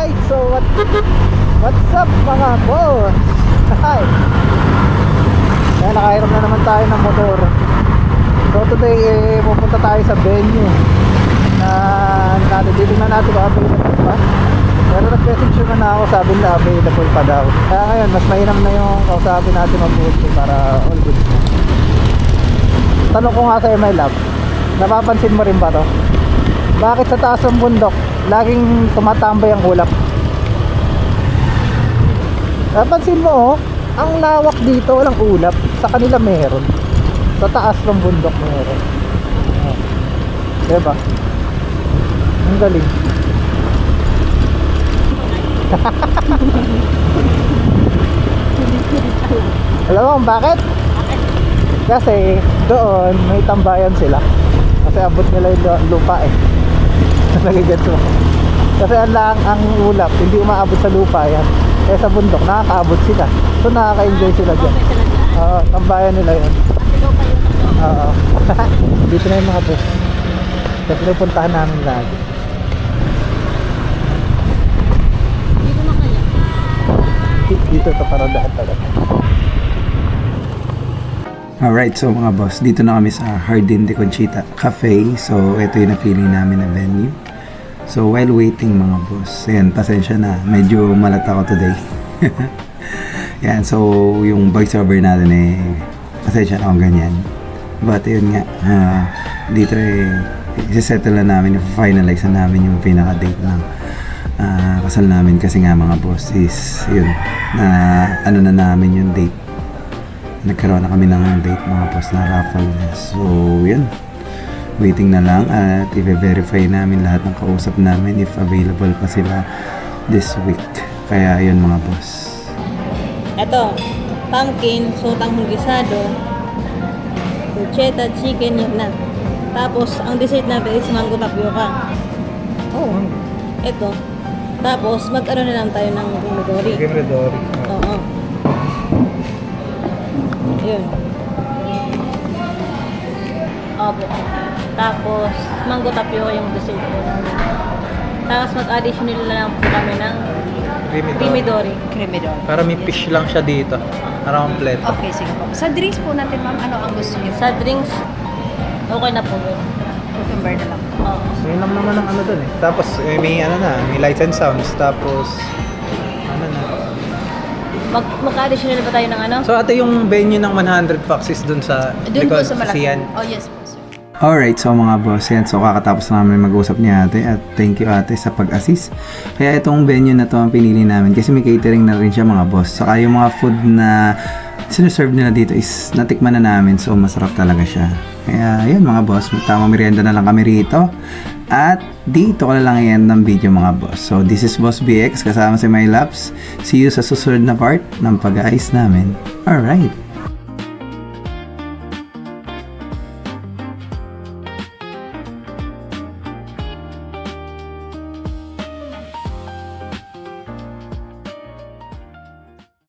Alright, so what's up mga boss? Hi! Kaya nakairam na naman tayo ng motor. So today, pupunta tayo sa venue na titignan natin kung available pa. Pero nag-message yun na ako, sabi nila available pa daw. Kaya ngayon, mas mainam na yung kausapin natin mabuti para all good. Tanong ko nga sa'yo, my love, napapansin mo rin ba to? Bakit sa taas ng bundok laging tumatambay ang ulap? Napansin mo, ang lawak dito, walang ulap. Sa kanila meron. Sa taas ng bundok meron. Diba? Ang galing. Alam mo kung bakit? Kasi doon may tambayan sila. Kasi abot nila yung lupa eh. Nagigets mo. Kasi ang ulap hindi umaabot sa lupa yan. Kaya sa bundok nakakaabot sila. So nakaka-enjoy sila dyan. Oo, tambayan nila yun. Oo. Dito na yung mga bus. Kasi puntahan namin lagi. Dito sa paradahan talaga. Alright, so mga boss, dito na kami sa Jardín de Conchita Cafe. So ito yung napili namin na venue. So while waiting mga boss, ayan, pasensya na, medyo malat ako today. Yan, so yung voice over natin eh, pasensya na akong ganyan. But yun nga, dito i-settle na namin, i-finalize na namin yung pinaka-date ng kasal namin. Kasi nga mga boss is yun, ano na namin yung date. Nagkaroon na kami ng date mga boss na raffle. So yun, waiting na lang at i-verify namin lahat ng kausap namin if available pa sila this week. Kaya yun mga boss. Ito, pumpkin, sotang gisado, bruschetta, chicken, yun na. Tapos, ang dessert natin is mango tapioca. Oh, Ito. Tapos, mag-ano na lang tayo ng kumidori. Gemredori. Oo. Yun. Opo. Tapos, mango tapioca yung dessert ko. Tapos, mag-additional na lang po kami ng creamy Cremidor. Para may fish lang siya dito. Para kompleto. Okay, sige po. Sa drinks po natin, ma'am, ano ang gusto niyo? Sa drinks, okay na po yun. Cucumber na lang. Oo. May lang naman ang ano dun eh. Tapos may ano na, may lights and sounds. Tapos ano na. Mag-additional ba tayo ng ano? So ate, yung venue ng 100 Foxes dun sa Doon po likod, sa malaki. Sian. Oh, yes po, sir. Alright, so mga boss, yan. So kakatapos namin mag-usap ni ate at thank you ate sa pag-assist. Kaya itong venue na to ang pinili namin kasi may catering na rin siya mga boss. Saka yung mga food na sinuserve nila dito is natikman na namin, so masarap talaga siya. Kaya yun mga boss, tamang merienda na lang kami rito. At dito ko na lang yan ng video mga boss. So this is Boss BX kasama si My Labs. See you sa susunod na part ng pag-aayos namin. Alright.